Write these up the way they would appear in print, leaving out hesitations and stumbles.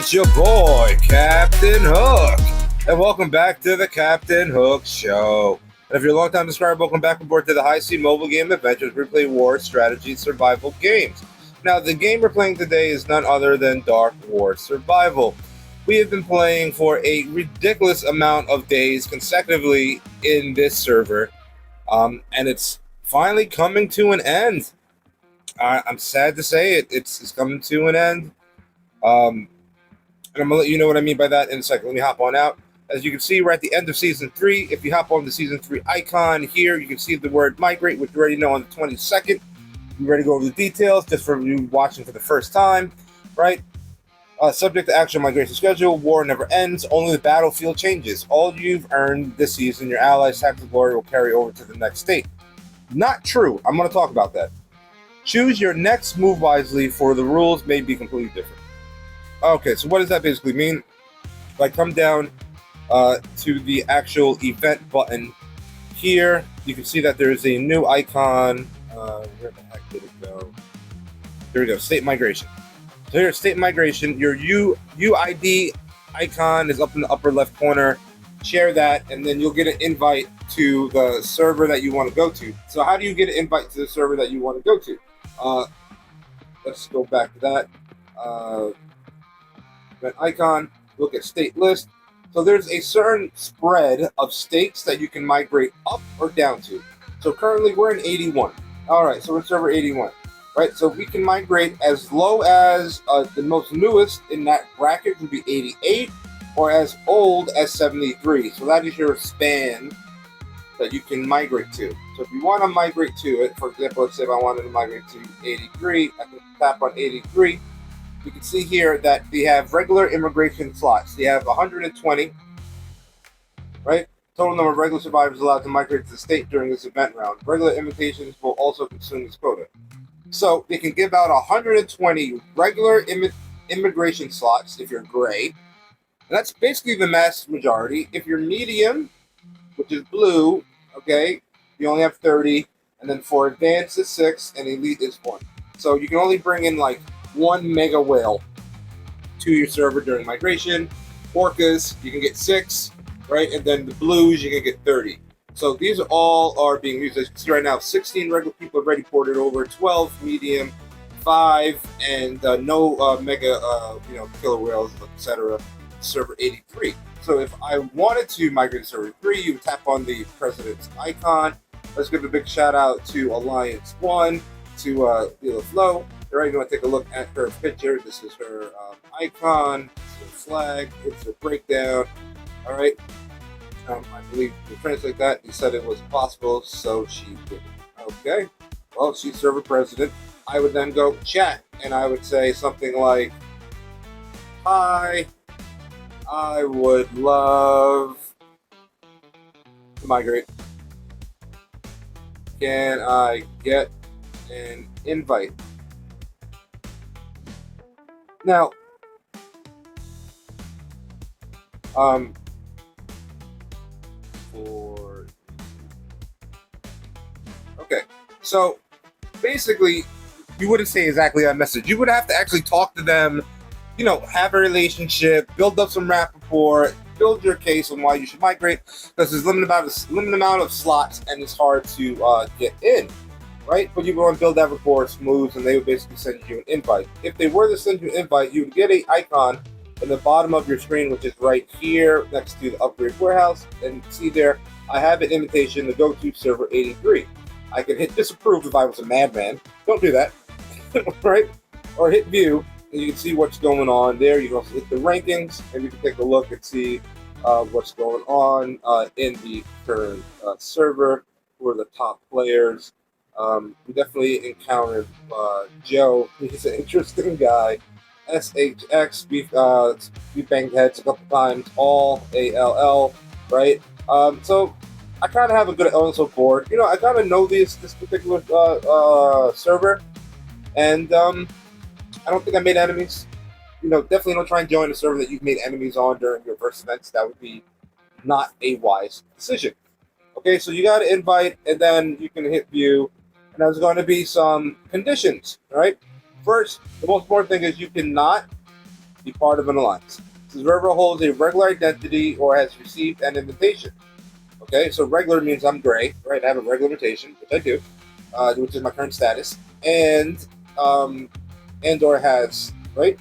It's your boy, Captain Hook, and welcome back to the Captain Hook Show. And if you're a long-time subscriber, welcome back aboard to the high-speed mobile game adventures. We play war, strategy, survival games. Now, the game we're playing today is none other than Dark War Survival. We have been playing for a ridiculous amount of days consecutively in this server, and it's finally coming to an end. I'm sad to say it's coming to an end. And I'm going to let you know what I mean by that in a second. Let me hop on out. As you can see, we're at the end of Season 3. If you hop on the Season 3 icon here, you can see the word migrate, which you already know on the 22nd. You ready to go over the details, just for you watching for the first time, right? Subject to actual migration schedule, war never ends, only the battlefield changes. All you've earned this season, your allies' tactical glory will carry over to the next state. Not true. I'm going to talk about that. Choose your next move wisely, for the rules may be completely different. Okay, so what does that basically mean? If I come down to the actual event button here, you can see that there's a new icon. Where the heck did it go? There we go, state migration. So here's state migration. Your UID icon is up in the upper left corner. Share that, and then you'll get an invite to the server that you want to go to. So how do you get an invite to the server that you want to go to? Let's go back to that. Event icon, look at state list. So there's a certain spread of states that you can migrate up or down to. So currently we're in 81. All right, so we're in server 81, right? So we can migrate as low as the most newest in that bracket would be 88, or as old as 73. So that is your span that you can migrate to. So if you want to migrate to it, for example, let's say if I wanted to migrate to 83, I can tap on 83. You can see here that they have regular immigration slots. They have 120, right? Total number of regular survivors allowed to migrate to the state during this event round. Regular invitations will also consume this quota. So they can give out 120 regular immigration slots if you're gray. And that's basically the mass majority. If you're medium, which is blue, okay, you only have 30. And then for advanced is 6 and elite is 1. So you can only bring in like 1 mega whale to your server during migration. Orcas, you can get 6, right? And then the blues, you can get 30. So these all are being used. As you can see right now, 16 regular people already ported over, 12 medium, 5, and no mega, killer whales, etc. Server 83. So if I wanted to migrate to server 3, you tap on the president's icon. Let's give a big shout out to Alliance 1, to Feel Flow. All right, you want to take a look at her picture. This is her icon, it's her flag, it's her breakdown. All right, I believe to translate that, he said it was possible, so she did it. Okay, well, she's server president. I would then go chat, and I would say something like, "Hi, I would love to migrate. Can I get an invite?" Now, okay, so basically, you wouldn't say exactly that message. You would have to actually talk to them, have a relationship, build up some rapport, build your case on why you should migrate, because there's limited amount of slots, and it's hard to get in. Right? But you go and build that rapport, smooth, and they would basically send you an invite. If they were to send you an invite, you would get an icon in the bottom of your screen, which is right here next to the upgrade warehouse. And see there, I have an invitation to go to server 83. I can hit disapprove if I was a madman. Don't do that. Right? Or hit view, and you can see what's going on there. You can also hit the rankings, and you can take a look and see what's going on in the current server, who are the top players. We definitely encountered Joe. He's an interesting guy. SHX, we banged heads a couple times. All ALL, right? So I kind of have a good also board. I kind of know this particular server, and I don't think I made enemies. Definitely don't try and join a server that you've made enemies on during your first events. That would be not a wise decision. Okay, so you got to invite, and then you can hit view. And there's going to be some conditions, right? First, the most important thing is you cannot be part of an alliance. This server holds a regular identity or has received an invitation. Okay, so regular means I'm gray, right? I have a regular invitation, which I do, which is my current status, and or has, right,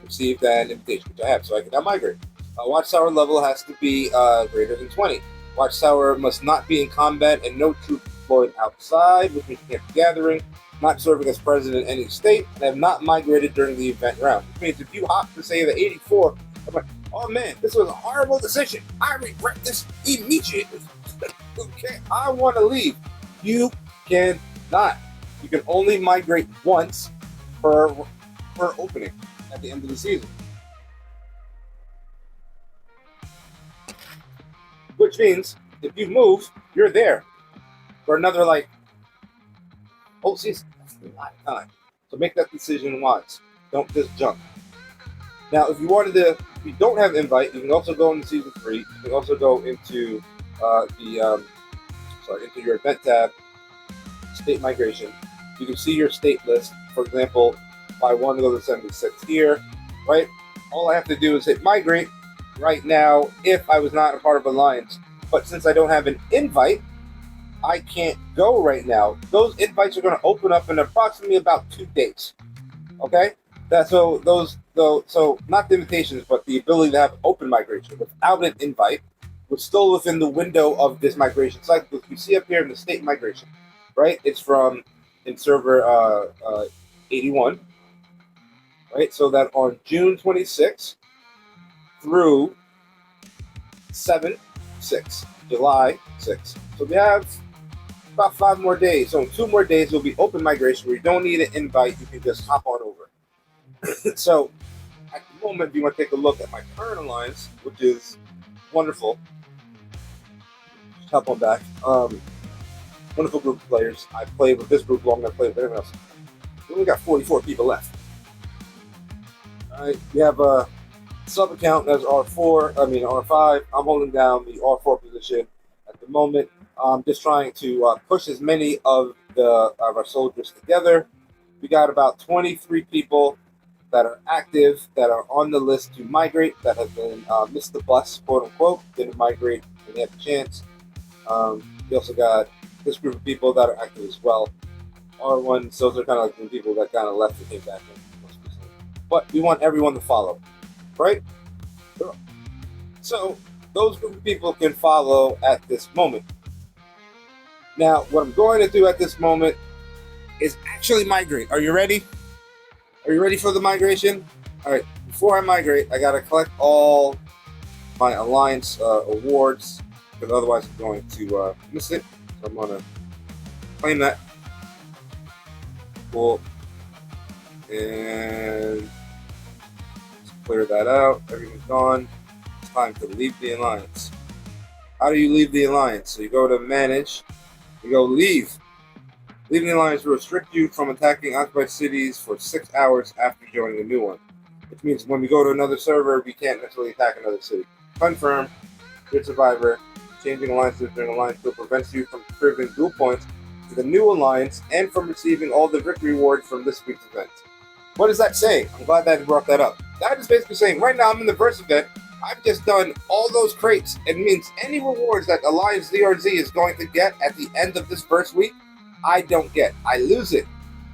received an invitation, which I have, so I can now migrate. Watchtower level has to be greater than 20. Watchtower must not be in combat and no troops deployed outside, which means you can't be gathering, not serving as president in any state, and have not migrated during the event round. Which means if you hop to, say, the 84, I'm like, oh man, this was a horrible decision. I regret this immediately. Okay, I want to leave. You cannot. You can only migrate once per opening at the end of the season. Which means if you move, you're there for another whole season. That's a lot of time. So make that decision wise. Don't just jump. Now, if you don't have invite, you can also go into season 3. You can also go into into your event tab, state migration. You can see your state list. For example, if I want to go to 76 here, right? All I have to do is hit migrate right now if I was not a part of Alliance. But since I don't have an invite, I can't go right now. Those invites are going to open up in approximately about 2 days. Okay? So not the invitations, but the ability to have open migration without an invite was still within the window of this migration cycle. Which you see up here in the state migration, right? It's from in server 81, right? So that on June 26th through 7/6, July 6th. So we have about 5 more days. So in 2 more days, will be open migration where you don't need an invite. You can just hop on over. So at the moment, if you want to take a look at my current alliance, which is wonderful, just hop on back. Wonderful group of players. I played with this group longer than I played with everyone else. We only got 44 people left. All right, we have a sub account as R5. I'm holding down the R4 position at the moment. I'm just trying to push as many of our soldiers together. We got about 23 people that are active, that are on the list to migrate, that have been missed the bus, quote unquote, didn't migrate when they had the chance. We also got this group of people that are active as well. R1, those are kind of like the people that kind of left and came back in. But we want everyone to follow, right? So those group of people can follow at this moment. Now, what I'm going to do at this moment is actually migrate. Are you ready? Are you ready for the migration? All right, before I migrate, I got to collect all my Alliance awards, because otherwise I'm going to miss it. So I'm going to claim that. Cool. And clear that out. Everything's gone. It's time to leave the Alliance. How do you leave the Alliance? So you go to manage. You go leave. Leaving the Alliance will restrict you from attacking occupied cities for 6 hours after joining a new one. Which means when we go to another server, we can't necessarily attack another city. Confirm. Good survivor. Changing alliances during Alliance will prevent you from contributing dual points to the new Alliance and from receiving all the victory rewards from this week's event. What is that saying? I'm glad that you brought that up. That is basically saying right now I'm in the verse event. I've just done all those crates. It means any rewards that Alliance DRZ is going to get at the end of this first week, I don't get. I lose it.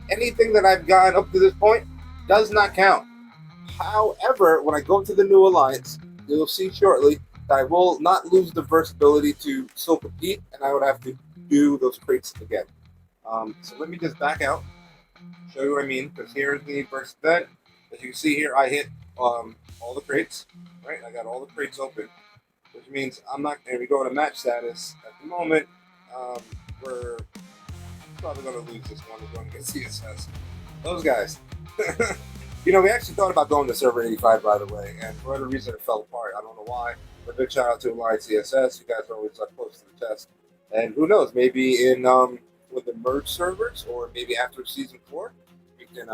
Anything that I've gotten up to this point does not count. However, when I go to the new Alliance, you'll see shortly that I will not lose the verse ability to still compete, and I would have to do those crates again. So let me just back out, show you what I mean, because here's the verse event. As you can see here, I hit all the crates, right? I got all the crates open, which means I'm not going to go to match status at the moment. We're probably going to lose this one. We're going to get CSS. Those guys. You know, we actually thought about going to server 85, by the way, and for whatever reason it fell apart. I don't know why. But big shout out to Alliance CSS. You guys are always close to the test. And who knows, maybe in with the merge servers, or maybe after season 4, we can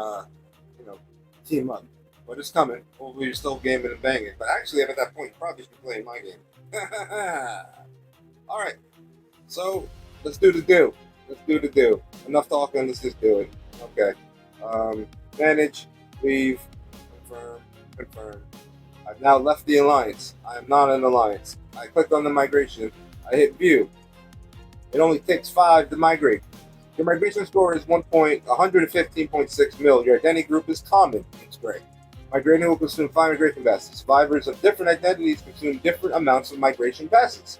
team up. But it's coming. Hopefully you're still gaming and banging. But actually, at that point, you probably should be playing my game. All right. So let's do the do. Let's do the do. Enough talking. Let's just do it. Okay. Manage. Leave. Confirm. Confirm. I've now left the alliance. I am not an alliance. I click on the migration. I hit view. It only takes 5 to migrate. Your migration score is 115.6 mil. Your identity group is common. It's gray. Migrating will consume 5 migration passes. Survivors of different identities consume different amounts of migration passes.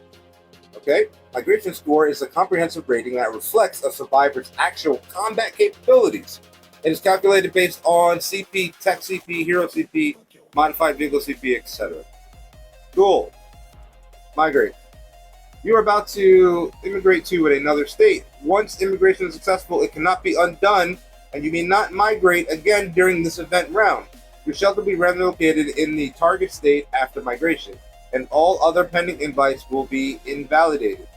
Okay? Migration score is a comprehensive rating that reflects a survivor's actual combat capabilities. It is calculated based on CP, Tech CP, Hero CP, Modified Vehicle CP, etc. Goal. Migrate. You are about to immigrate to another state. Once immigration is successful, it cannot be undone, and you may not migrate again during this event round. Your shelter will be relocated in the target state after migration, and all other pending invites will be invalidated.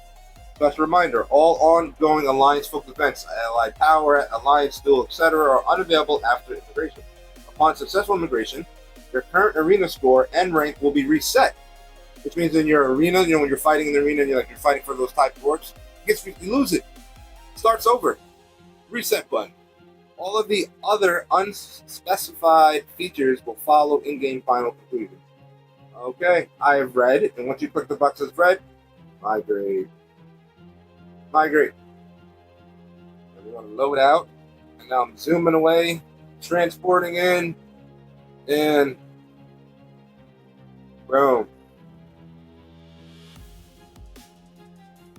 Special reminder, all ongoing Alliance-focused events, Allied Power, Alliance Duel, etc. are unavailable after immigration. Upon successful immigration, your current arena score and rank will be reset, which means in your arena, when you're fighting in the arena, and you're fighting for those type of orcs, you lose it. Starts over. Reset button. All of the other unspecified features will follow in-game final conclusion. Okay, I have read, and once you click the box that says read, migrate. Migrate. And we're going to load out, and now I'm zooming away, transporting in, and boom.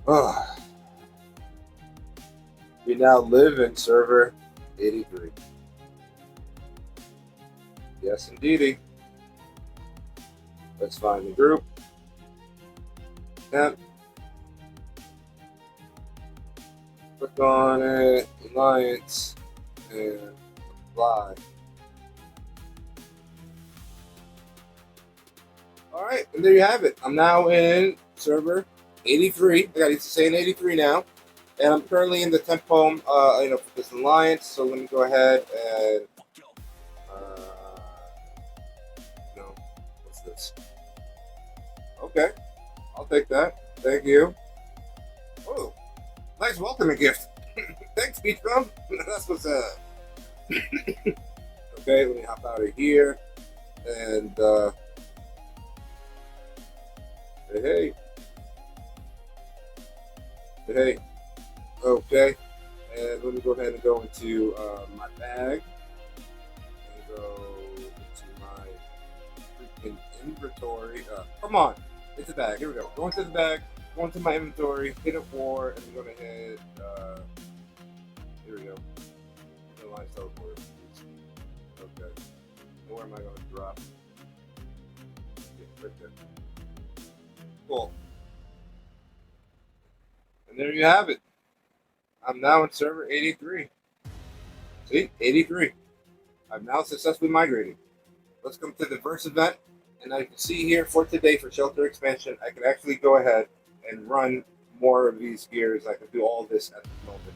Oh. We now live in server 83. Yes, indeedy. Let's find the group. Yep. Click on it, Alliance, and apply. Alright, and there you have it. I'm now in server 83. I got used to saying 83 now. And I'm currently in the tempo, for this alliance. So let me go ahead and, what's this? Okay, I'll take that. Thank you. Oh, nice welcoming gift. Thanks, Beach Bum. That's what's up. Okay, let me hop out of here. And, hey. Hey. Okay, and let me go ahead and go into my bag and go into my freaking inventory. Come on, it's the bag. Here we go. Go into the bag, go into my inventory, hit a 4, and we're gonna hit. Here we go. The line teleport. Okay. And where am I gonna drop? Yeah, right there. Cool. And there you have it. I'm now in server 83. See? 83. I've now successfully migrated. Let's come to the verse event. And I can see here for today, for shelter expansion, I can actually go ahead and run more of these gears. I can do all this at the moment.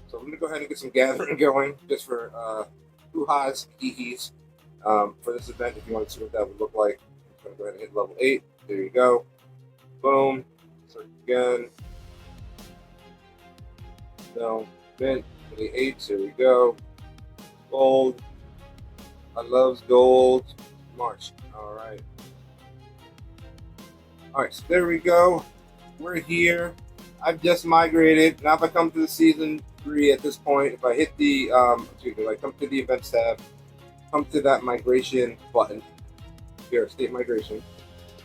So I'm going to go ahead and get some gathering going just for hoo-has, hee-hees for this event. If you want to see what that would look like, I'm going to go ahead and hit level 8. There you go. Boom. Search again. No, mint, 28, here we go. Gold. I love gold. March. Alright. Alright, so there we go. We're here. I've just migrated. Now if I come to the season 3 at this point, if I hit the if I come to the events tab, come to that migration button. Here, state migration.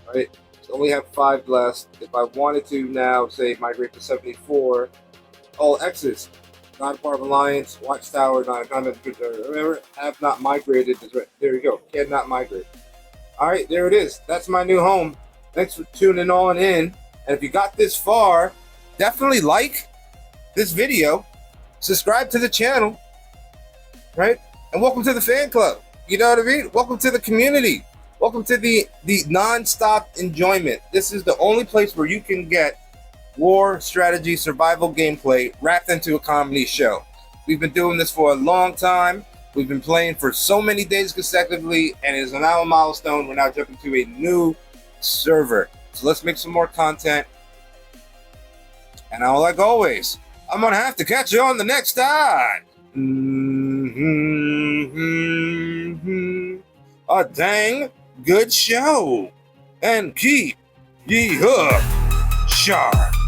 Alright. So only have 5 left. If I wanted to now say migrate to 74. All X's, not part of Alliance, Watchtower, not a combat, remember, have not migrated. There you go, cannot migrate. Alright, there it is. That's my new home. Thanks for tuning on in. And if you got this far, definitely like this video, subscribe to the channel, right? And welcome to the fan club. You know what I mean? Welcome to the community. Welcome to the non-stop enjoyment. This is the only place where you can get war, strategy, survival gameplay wrapped into a comedy show. We've been doing this for a long time. We've been playing for so many days consecutively, and it is now a milestone. We're now jumping to a new server. So let's make some more content. And like always, I'm going to have to catch you on the next time. a dang good show. And keep ye hooked sharp.